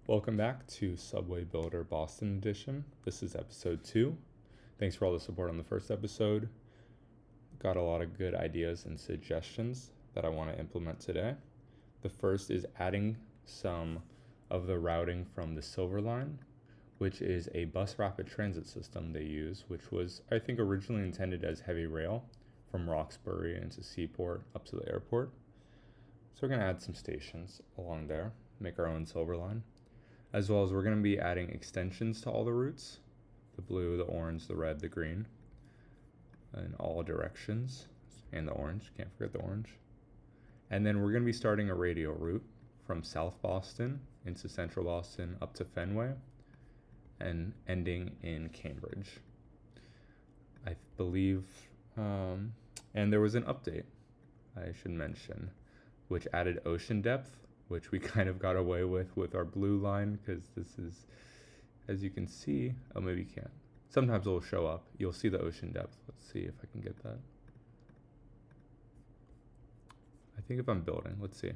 Welcome back to Subway Builder Boston Edition. This is episode 2. Thanks for all the support on the first episode. Got a lot of good ideas and suggestions that I want to implement today. The first is adding some of the routing from the Silver Line, which is a bus rapid transit system they use, which was, I think, originally intended as heavy rail from Roxbury into Seaport up to the airport. So we're going to add some stations along there, make our own Silver Line. As well as we're going to be adding extensions to all the routes, the blue, the orange, the red, the green, in all directions, and the orange, can't forget the orange. And then we're going to be starting a radial route from South Boston into Central Boston up to Fenway and ending in Cambridge, I believe. And there was an update I should mention, which added ocean depth, which we kind of got away with our blue line, because this is, as you can see, oh, maybe you can't. Sometimes it will show up. You'll see the ocean depth. Let's see if I can get that. I think if I'm building, let's see.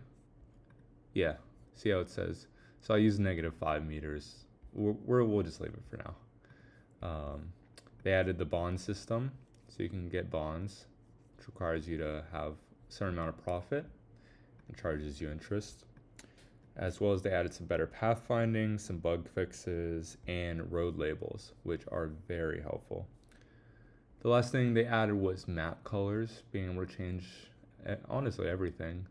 Yeah, see how it says. So I use -5 meters. We'll just leave it for now. They added the bond system, so you can get bonds, which requires you to have a certain amount of profit and charges you interest. As well as they added some better pathfinding, some bug fixes, and road labels, which are very helpful. The last thing they added was map colors, being able to change, honestly, everything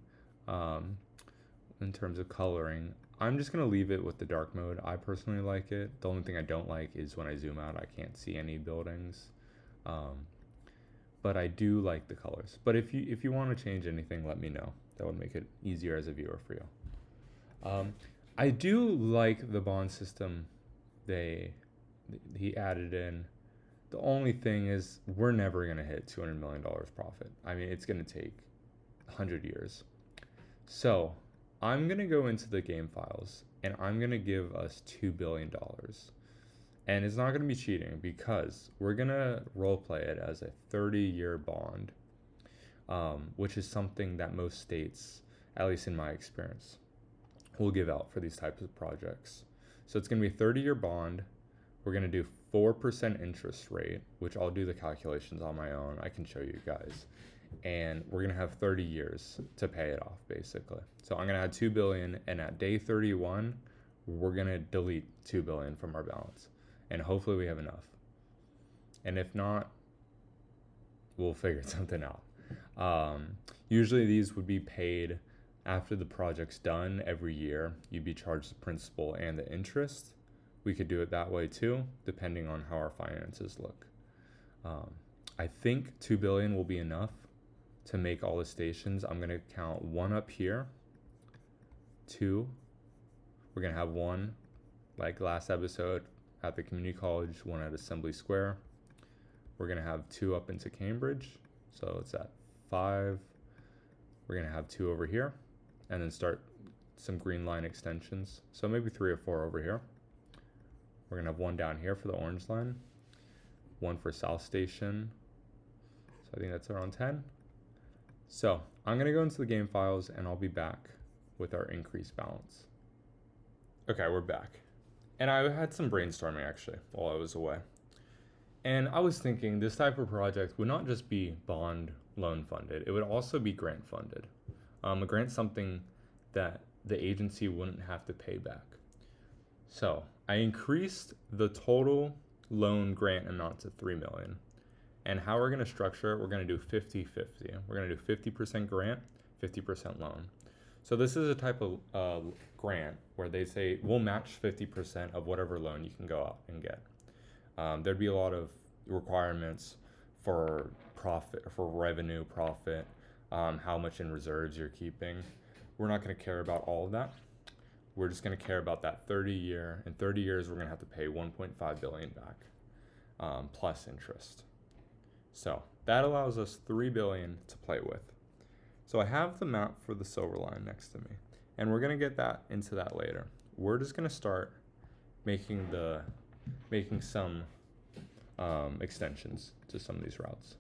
in terms of coloring. I'm just going to leave it with the dark mode. I personally like it. The only thing I don't like is when I zoom out, I can't see any buildings. But I do like the colors. But if you want to change anything, let me know. That would make it easier as a viewer for you. I do like the bond system he added in. The only thing is we're never going to hit $200 million profit. I mean, it's going to take 100 years. So I'm going to go into the game files and I'm going to give us $2 billion. And it's not going to be cheating because we're going to role play it as a 30-year bond, which is something that most states, at least in my experience, will give out for these types of projects. So it's going to be a 30-year bond. We're going to do 4% interest rate, which I'll do the calculations on my own. I can show you guys. And we're going to have 30 years to pay it off, basically. So I'm going to add $2 billion, and at day 31, we're going to delete $2 billion from our balance. And hopefully we have enough. And if not, we'll figure something out. Usually these would be paid after the project's done. Every year you'd be charged the principal and the interest. We could do it that way too, depending on how our finances look. I think $2 billion will be enough to make all the stations. I'm going to count 1 up here, 2. We're going to have 1 like last episode at the community college, 1 at Assembly Square. We're going to have 2 up into Cambridge, so it's at 5. We're going to have 2 over here, and then start some green line extensions. So maybe 3 or 4 over here. We're going to have 1 down here for the orange line, 1 for South Station. So I think that's around 10. So I'm going to go into the game files and I'll be back with our increased balance. Okay, we're back. And I had some brainstorming actually while I was away. And I was thinking this type of project would not just be bond loan funded, it would also be grant funded. A grant's something that the agency wouldn't have to pay back. So I increased the total loan grant amount to $3 million. And how we're going to structure it, we're going to do 50-50. We're going to do 50% grant, 50% loan. So this is a type of grant where they say we'll match 50% of whatever loan you can go out and get. There'd be a lot of requirements for profit, for revenue, profit, how much in reserves you're keeping. We're not going to care about all of that. We're just going to care about that 30-year. In 30 years, we're going to have to pay $1.5 billion back, plus interest. So that allows us $3 billion to play with. So I have the map for the Silver Line next to me, and we're going to get that into that later. We're just going to start making some extensions to some of these routes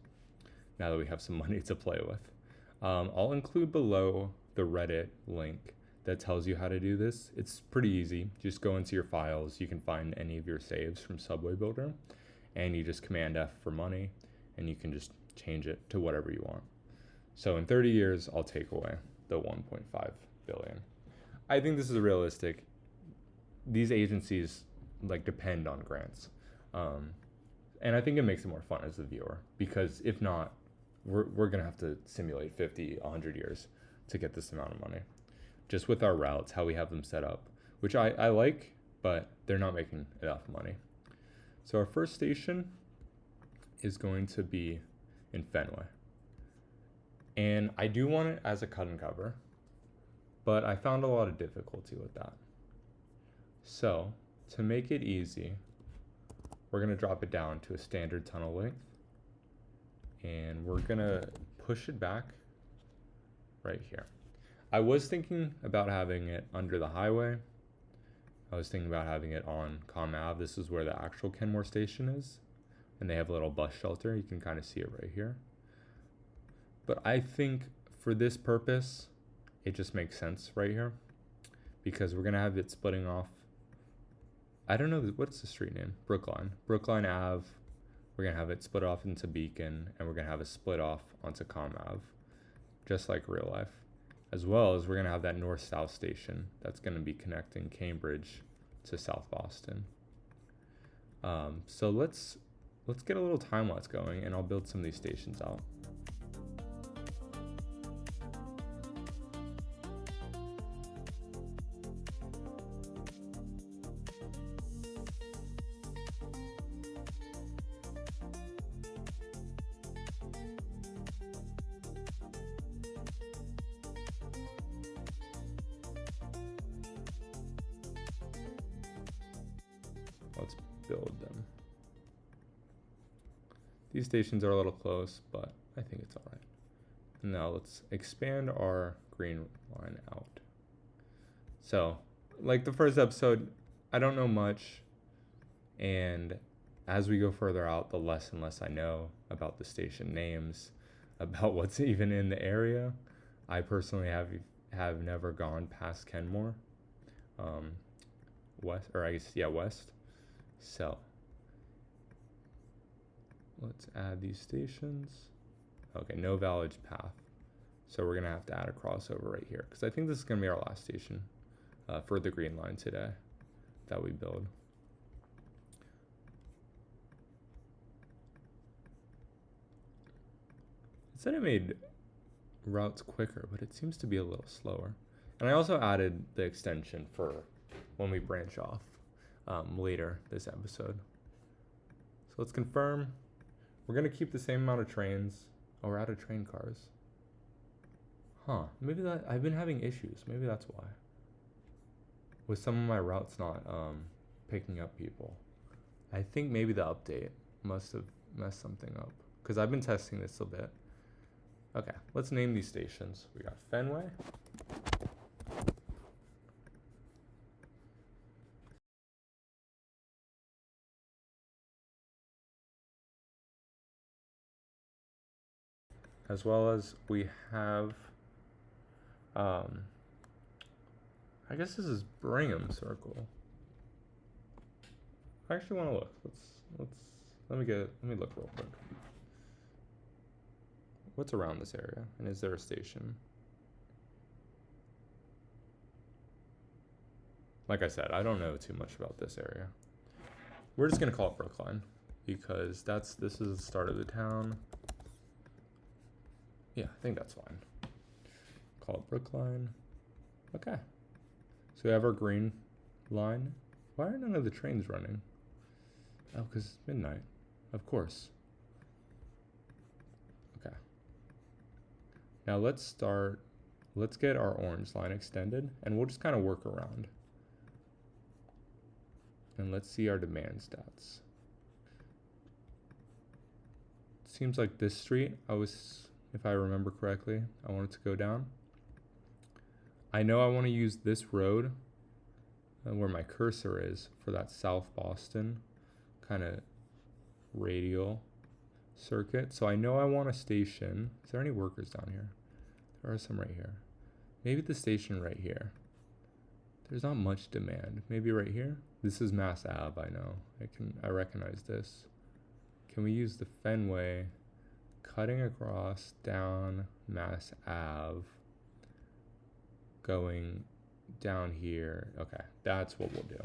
now that we have some money to play with. I'll include below the Reddit link that tells you how to do this. It's pretty easy. Just go into your files. You can find any of your saves from Subway Builder, and you just Command F for money, and you can just change it to whatever you want. So in 30 years, I'll take away the 1.5 billion. I think this is realistic. These agencies like depend on grants. And I think it makes it more fun as a viewer, because if not, we're gonna have to simulate 50, 100 years to get this amount of money. Just with our routes, how we have them set up, which I like, but they're not making enough money. So our first station is going to be in Fenway. And I do want it as a cut and cover, but I found a lot of difficulty with that. So to make it easy, we're gonna drop it down to a standard tunnel length, and we're gonna push it back right here. I was thinking about having it under the highway. I was thinking about having it on Comm Ave. This is where the actual Kenmore station is, and they have a little bus shelter. You can kind of see it right here. But I think for this purpose, it just makes sense right here, because we're gonna have it splitting off. I don't know, what's the street name? Brookline Ave. We're gonna have it split off into Beacon, and we're gonna have it split off onto Comm Ave, just like real life. As well as we're gonna have that north-south station that's gonna be connecting Cambridge to South Boston. So let's get a little time-lapse going, and I'll build some of these stations out. Let's build them. These stations are a little close, but I think it's all right. Now let's expand our green line out. So, like the first episode, I don't know much, and as we go further out, the less and less I know about the station names, about what's even in the area. I personally have never gone past Kenmore, west. So let's add these stations. Okay, no Vallage Path. So we're gonna have to add a crossover right here, because I think this is gonna be our last station for the green line today that we build. It said it made routes quicker, but it seems to be a little slower. And I also added the extension for when we branch off later this episode. So let's confirm. We're gonna keep the same amount of trains. Oh, we're out of train cars. Huh, maybe that, I've been having issues. Maybe that's why. With some of my routes not picking up people. I think maybe the update must have messed something up, because I've been testing this a bit. Okay, let's name these stations. We got Fenway. As well as we have, I guess this is Brigham Circle. I actually want to look. Let me look real quick. What's around this area, and is there a station? Like I said, I don't know too much about this area. We're just gonna call it Brookline, because this is the start of the town. Yeah, I think that's fine. Call it Brookline. Okay. So we have our green line. Why are none of the trains running? Oh, because it's midnight. Of course. Okay. Now let's get our orange line extended, and we'll just kind of work around. And let's see our demand stats. Seems like this street, if I remember correctly, I want it to go down. I know I want to use this road where my cursor is for that South Boston kind of radial circuit. So I know I want a station. Is there any workers down here? There are some right here. Maybe the station right here. There's not much demand. Maybe right here. This is Mass Ave, I know. I recognize this. Can we use the Fenway cutting across down Mass Ave, going down here? Okay, that's what we'll do.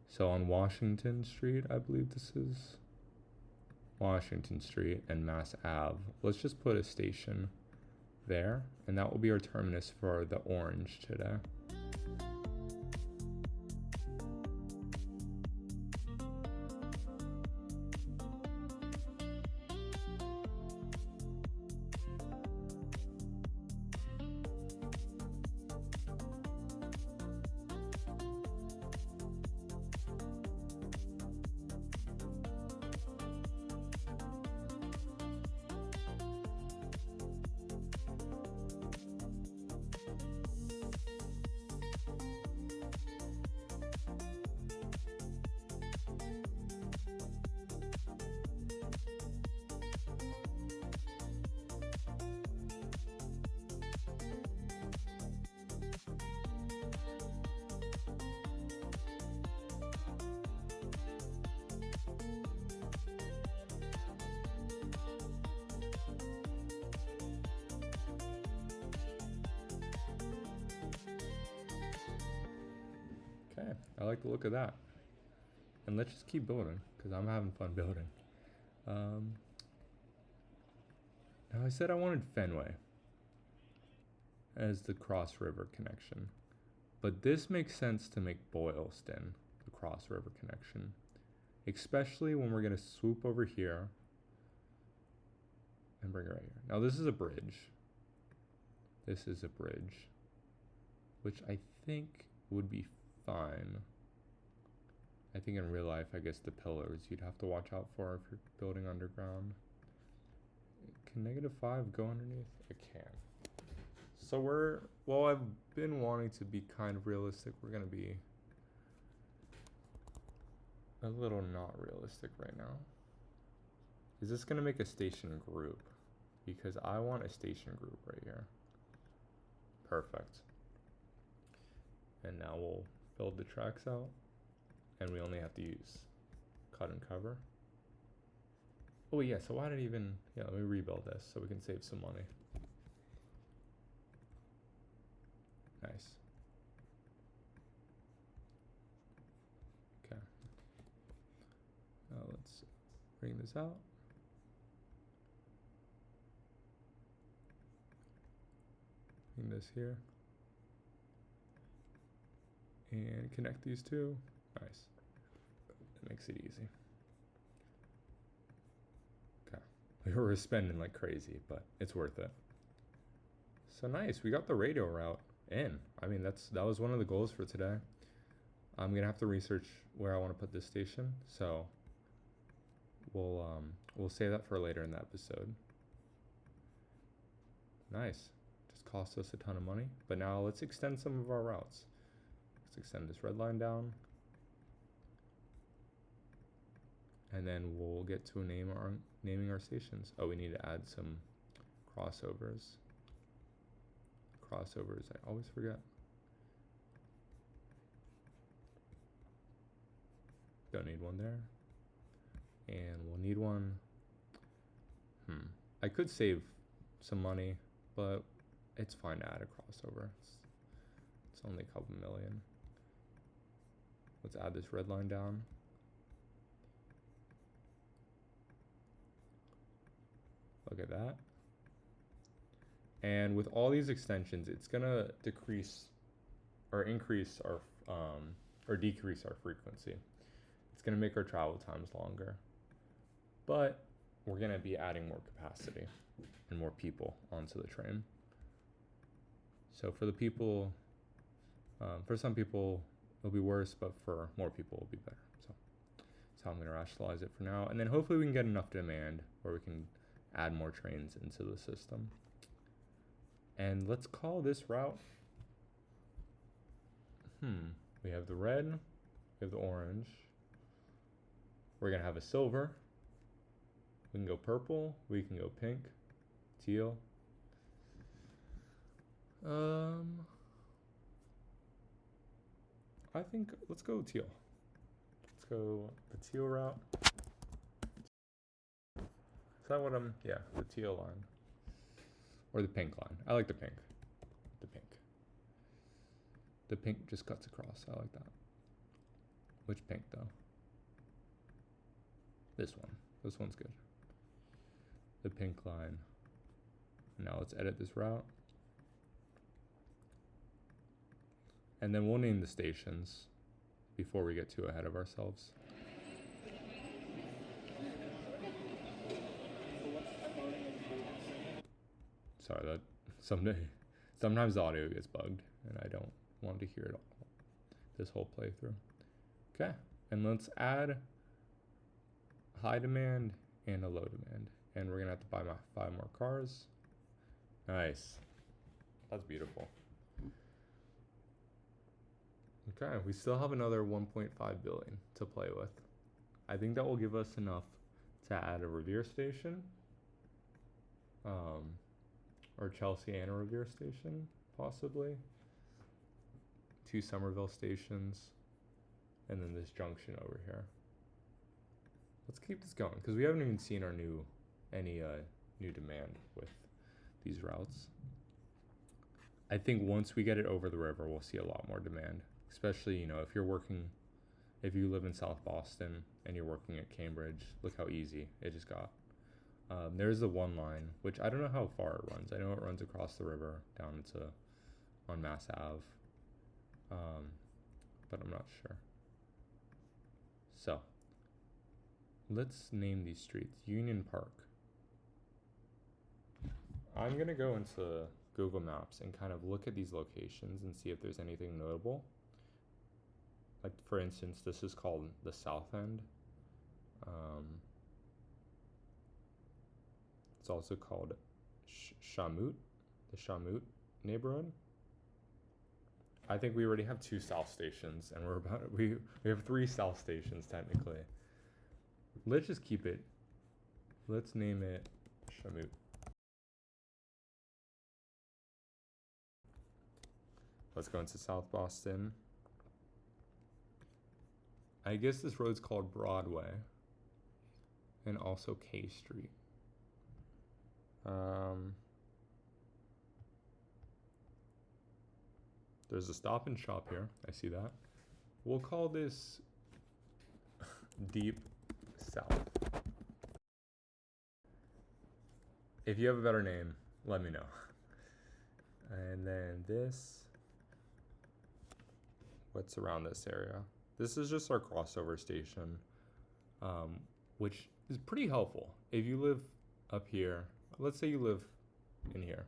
So on Washington Street, I believe this is Washington Street and Mass Ave. Let's just put a station there, and that will be our terminus for the orange today. Okay, I like the look of that. And let's just keep building, because I'm having fun building. Now I said I wanted Fenway as the Cross River connection. But this makes sense to make Boylston the Cross River connection. Especially when we're going to swoop over here and bring it right here. Now this is a bridge. This is a bridge, which I think would be fine. I think in real life, I guess the pillars you'd have to watch out for if you're building underground. Can -5 go underneath? It can. So well, I've been wanting to be kind of realistic. We're gonna be a little not realistic right now. Is this gonna make a station group? Because I want a station group right here. Perfect. And now we'll build the tracks out, and we only have to use cut and cover. Oh yeah, so why did I even, yeah, let me rebuild this so we can save some money. Nice. Okay. Now let's bring this out. Bring this here. And connect these two. Nice. That makes it easy. Okay. We were spending like crazy, but it's worth it. So nice. We got the radial route in. I mean, that was one of the goals for today. I'm gonna have to research where I want to put this station, so we'll save that for later in the episode. Nice. Just cost us a ton of money, but now let's extend some of our routes. Let's extend this red line down, and then we'll get to naming our stations. Oh, we need to add some crossovers. Crossovers, I always forget. Don't need one there. And we'll need one. I could save some money, but it's fine to add a crossover. It's only a couple million. Let's add this red line down. Look at that. And with all these extensions, it's gonna decrease or increase our or decrease our frequency. It's gonna make our travel times longer, but we're gonna be adding more capacity and more people onto the train. So for the people, for some people it'll be worse, but for more people it'll be better. So that's how I'm gonna rationalize it for now, and then hopefully we can get enough demand where we can add more trains into the system. And let's call this route, we have the red, we have the orange, we're gonna have a silver, we can go purple, we can go pink, teal. I think let's go teal. Let's go the teal route. Is that what I'm? Yeah, the teal line or the pink line. I like the pink. The pink. The pink just cuts across. I like that. Which pink though? This one. This one's good. The pink line. Now let's edit this route. And then we'll name the stations before we get too ahead of ourselves. Sorry, that sometimes the audio gets bugged and I don't want to hear it all this whole playthrough. Okay, and let's add high demand and a low demand. And we're gonna have to buy 5 more cars. Nice. That's beautiful. Okay, we still have another 1.5 billion to play with. I think that will give us enough to add a Revere station. Or Chelsea and a Revere station, possibly. 2 Somerville stations. And then this junction over here. Let's keep this going, because we haven't even seen our new demand with these routes. I think once we get it over the river, we'll see a lot more demand. Especially, you know, if you live in South Boston and you're working at Cambridge, look how easy it just got. There's the one line, which I don't know how far it runs. I know it runs across the river down on Mass Ave, but I'm not sure. So, let's name these streets. Union Park. I'm gonna go into Google Maps and kind of look at these locations and see if there's anything notable. Like, for instance, this is called the South End. It's also called Shamut, the Shamut neighborhood. I think we already have 2 South stations, and we have 3 South stations technically. Let's just keep it. Let's name it Shamut. Let's go into South Boston. I guess this road's called Broadway, and also K Street. There's a Stop and Shop here. I see that. We'll call this Deep South. If you have a better name, let me know. And then this, what's around this area? This is just our crossover station, which is pretty helpful. If you live up here, let's say you live in here,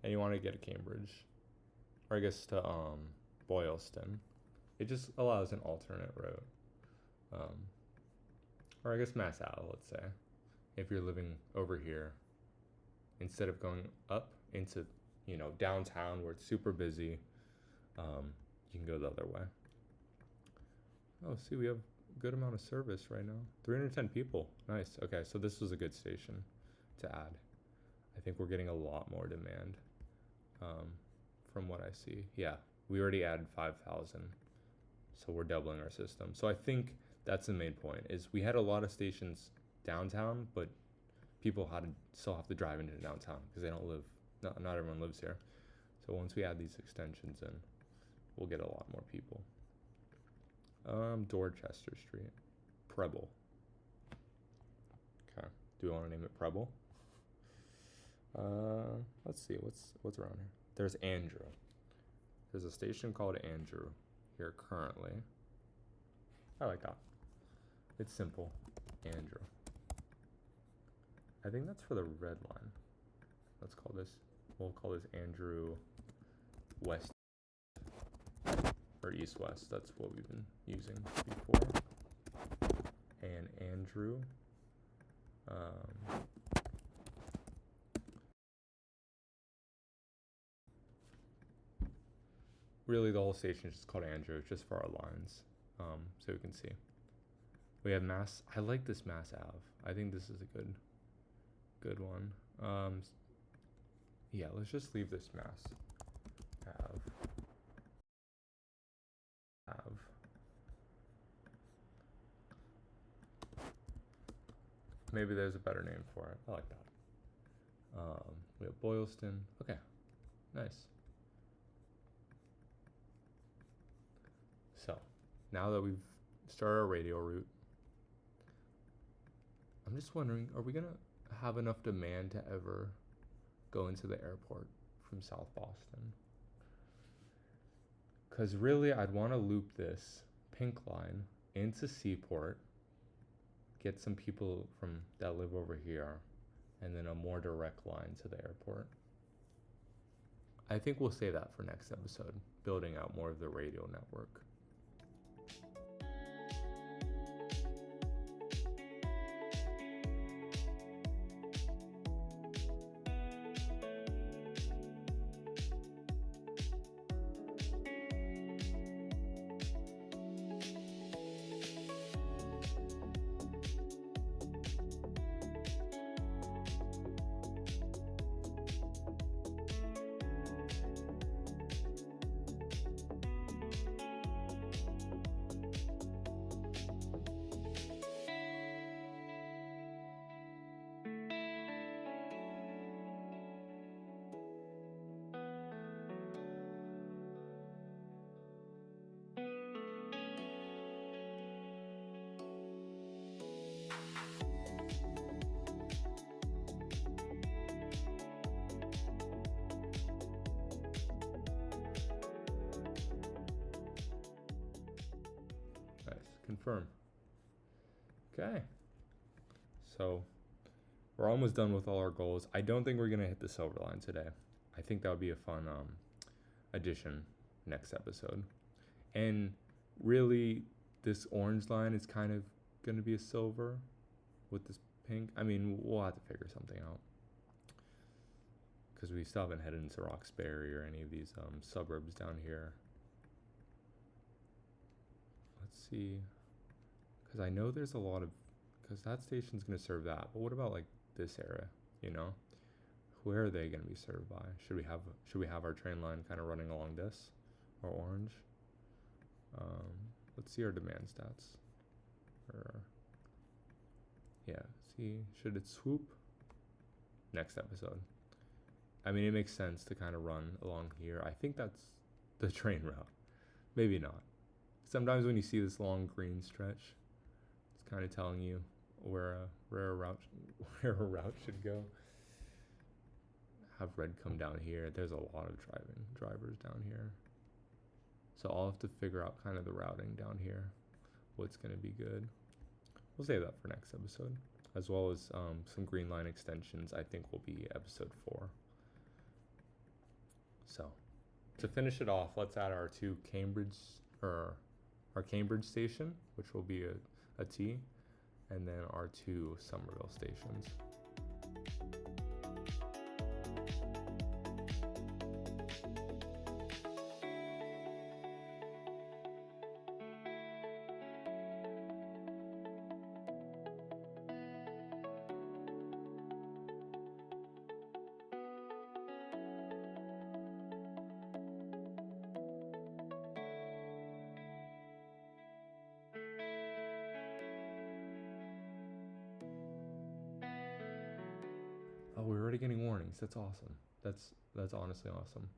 and you want to get to Cambridge, or I guess to Boylston, it just allows an alternate route. Or I guess Mass Ave, let's say, if you're living over here, instead of going up into, you know, downtown where it's super busy, you can go the other way. Oh, see, we have a good amount of service right now. 310 people. Nice. Okay, so this was a good station to add. I think we're getting a lot more demand from what I see. Yeah, we already added 5,000. So we're doubling our system. So I think that's the main point, is we had a lot of stations downtown, but people still have to drive into downtown because they don't live, not everyone lives here. So once we add these extensions in, we'll get a lot more people. Dorchester Street. Preble. Okay. Do we want to name it Preble? Let's see, what's around here? There's Andrew. There's a station called Andrew here currently. I like that. It's simple. Andrew. I think that's for the red line. We'll call this Andrew West or East West. That's what we've been using before. And Andrew. Really, the whole station is just called Andrew, just for our lines, so we can see. We have Mass. I like this Mass Ave. I think this is a good one. Yeah, let's just leave this Mass Ave. have. Maybe there's a better name for it. I like that. We have Boylston. Okay, nice. So now that we've started our radial route, I'm just wondering, are we gonna have enough demand to ever go into the airport from South Boston? Because really, I'd want to loop this pink line into Seaport, get some people from that live over here, and then a more direct line to the airport. I think we'll say that for next episode, building out more of the radial network. Confirm. Okay. So we're almost done with all our goals. I don't think we're going to hit the silver line today. I think that would be a fun addition next episode. And really, this orange line is kind of going to be a silver with this pink. I mean, we'll have to figure something out. Because we still haven't headed into Roxbury or any of these suburbs down here. Let's see. Because I know there's a lot of, because that station's going to serve that. But what about like this area, you know? Where are they going to be served by? Should we have our train line kind of running along this or orange? Let's see our demand stats. Should it swoop? Next episode. I mean, it makes sense to kind of run along here. I think that's the train route. Maybe not. Sometimes when you see this long green stretch, it's kind of telling you where a route should go. Have red come down here. There's a lot of drivers down here. So I'll have to figure out kind of the routing down here. What's going to be good. We'll save that for next episode. As well as some green line extensions, I think will be episode 4. So to finish it off, let's add our two our Cambridge station, which will be a T, and then our 2 Somerville stations. Oh, we're already getting warnings. That's awesome. That's honestly awesome.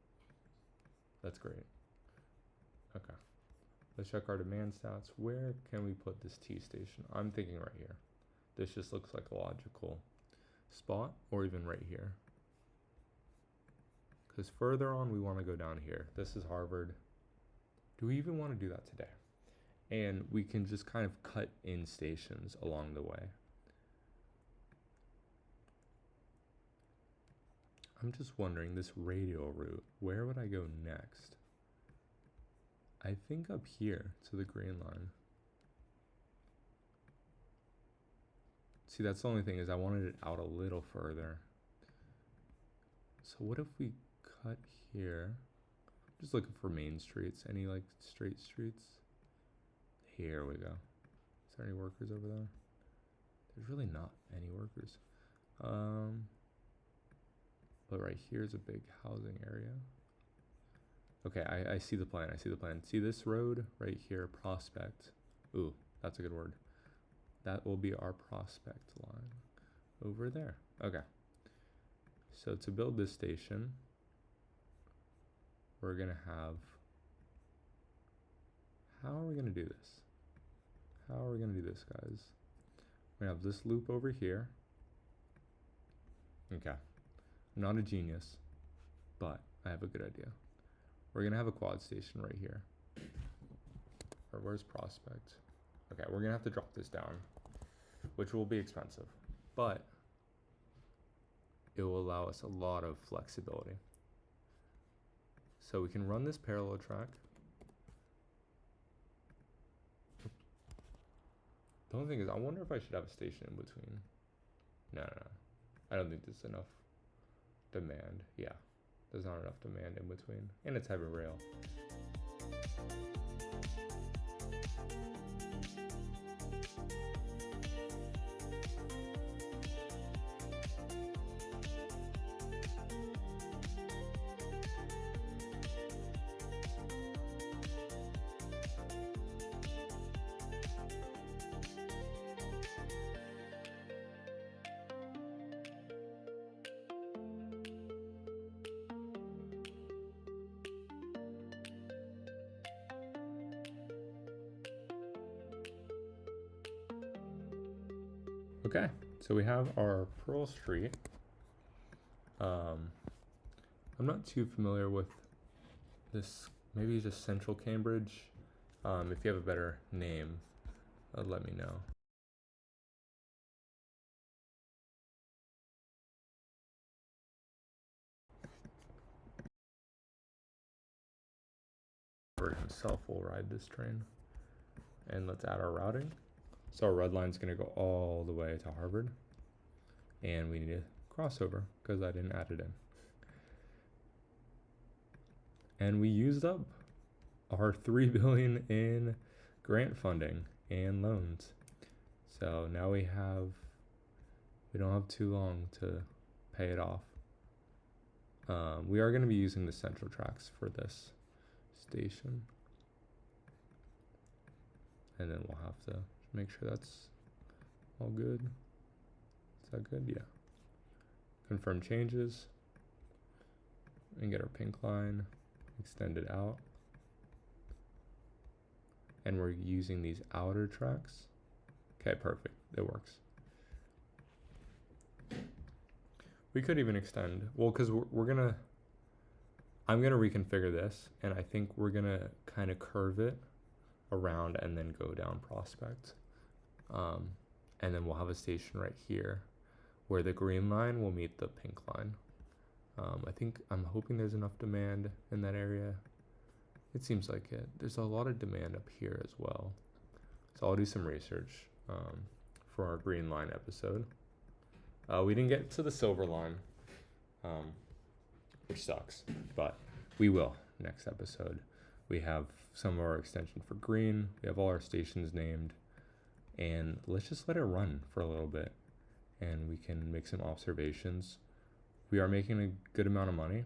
That's great. Okay. Let's check our demand stats. Where can we put this T station? I'm thinking right here. This just looks like a logical spot, or even right here. Because further on, we want to go down here. This is Harvard. Do we even want to do that today? And we can just kind of cut in stations along the way. I'm just wondering, this radial route, where would I go next? I think up here to the green line. See, that's the only thing, is I wanted it out a little further. So what if we cut here? Just looking for main streets. Any like straight streets? Here we go. Is there any workers over there? There's really not any workers. But right here's a big housing area. Okay, I see the plan. I see the plan. See this road right here, Prospect. Ooh, that's a good word. That will be our Prospect line over there. Okay. So to build this station, we're going to have... How are we going to do this? How are we going to do this, guys? We're going to have this loop over here. Okay. I'm not a genius, but I have a good idea. We're going to have a quad station right here. Or where's Prospect? Okay, we're going to have to drop this down, which will be expensive, but it will allow us a lot of flexibility. So we can run this parallel track. The only thing is, I wonder if I should have a station in between. No. I don't think there's enough demand. Yeah, there's not enough demand in between. And it's heavy rail. Okay, so we have our Pearl Street. I'm not too familiar with this. Maybe just Central Cambridge. If you have a better name, let me know. Harvard himself will ride this train. And let's add our routing. So our red line's going to go all the way to Harvard. And we need a crossover because I didn't add it in. And we used up our $3 billion in grant funding and loans. So now we don't have too long to pay it off. We are going to be using the central tracks for this station. And then we'll have to make sure that's all good. Is that good? Yeah. Confirm changes. And get our pink line extended out. And we're using these outer tracks. Okay, perfect. It works. We could even extend, well, because I'm gonna reconfigure this, and I think we're gonna kind of curve it around and then go down Prospect. And then we'll have a station right here where the green line will meet the pink line. I'm hoping there's enough demand in that area. It seems like it. There's a lot of demand up here as well. So I'll do some research for our green line episode. We didn't get to the silver line, which sucks, but we will next episode. We have some of our extension for green. We have all our stations named, and let's just let it run for a little bit and we can make some observations. We are making a good amount of money.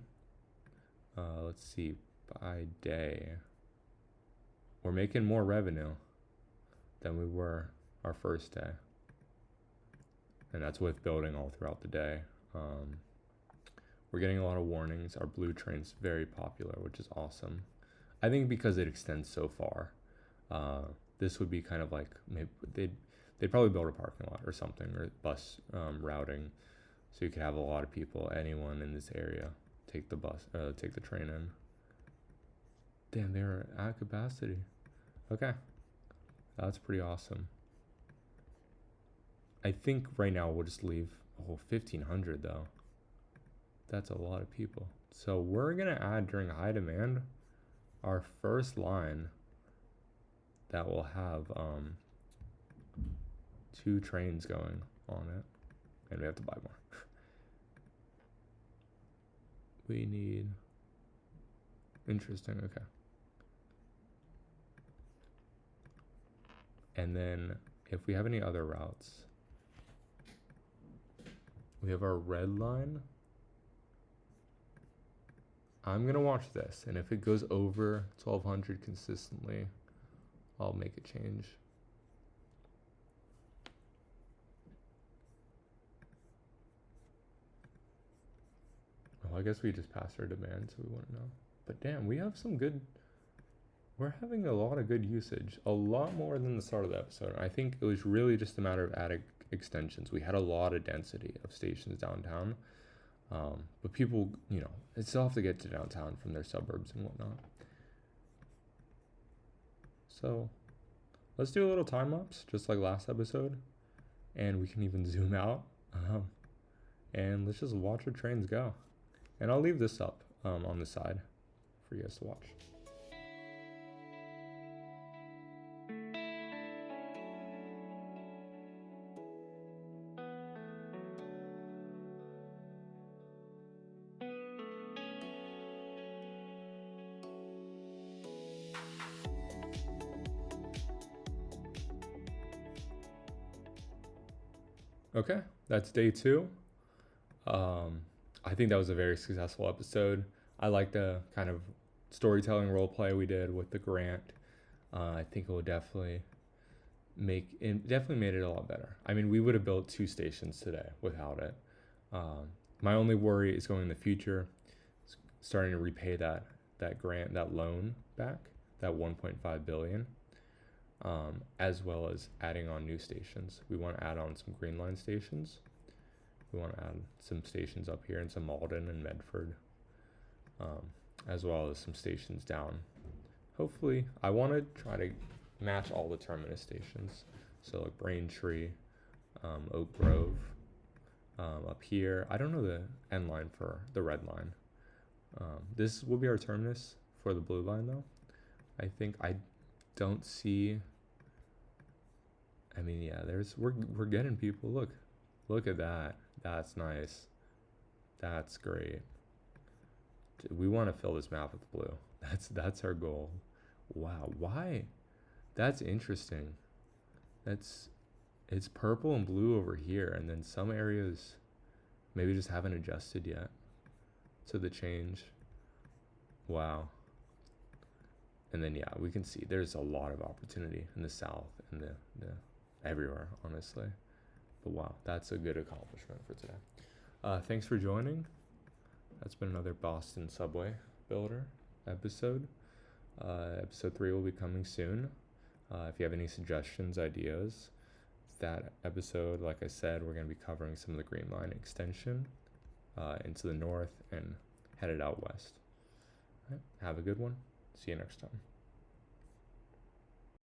Let's see, by day, we're making more revenue than we were our first day. And that's with building all throughout the day. We're getting a lot of warnings. Our blue train's very popular, which is awesome. I think because it extends so far, this would be kind of like, maybe they'd probably build a parking lot or something, or bus routing, so you could have a lot of people, anyone in this area, take the train in. Damn, they're at capacity. Okay, that's pretty awesome. I think right now we'll just leave 1,500 though. That's a lot of people. So we're gonna add during high demand our first line that will have 2 trains going on it, and we have to buy more. We need, interesting, okay. And then if we have any other routes, we have our red line I'm gonna watch this, and if it goes over 1200 consistently, I'll make a change. Well, I guess we just passed our demand, so we wouldn't know. But damn, we have some good. We're having a lot of good usage, a lot more than the start of the episode. I think it was really just a matter of adding extensions. We had a lot of density of stations downtown, but people, they still have to get to downtown from their suburbs and whatnot. So let's do a little time lapse, just like last episode, and we can even zoom out, and let's just watch our trains go. And I'll leave this up on the side for you guys to watch. Okay, that's day 2. I think that was a very successful episode. I like the kind of storytelling role play we did with the grant. I think it will definitely made it a lot better. I mean, we would have built 2 stations today without it. My only worry is going in the future, starting to repay that grant, that loan back, that 1.5 billion. As well as adding on new stations. We want to add on some Green Line stations. We want to add some stations up here in some Malden and Medford, as well as some stations down. Hopefully, I want to try to match all the terminus stations. So like Braintree, Oak Grove, up here. I don't know the end line for the red line. This will be our terminus for the blue line though. I think I don't see. I mean, yeah, we're getting people. Look at that. That's nice. That's great. We want to fill this map with blue. That's our goal. Wow, why? That's interesting. It's purple and blue over here, and then some areas maybe just haven't adjusted yet to the change. Wow. And then, yeah, we can see there's a lot of opportunity in the south and the everywhere, honestly. But wow, that's a good accomplishment for today. Thanks for joining. That's been another Boston Subway Builder episode. Episode 3 will be coming soon. If you have any suggestions, ideas, that episode, like I said, we're going to be covering some of the Green Line extension into the north and headed out west. All right, have a good one. See you next time.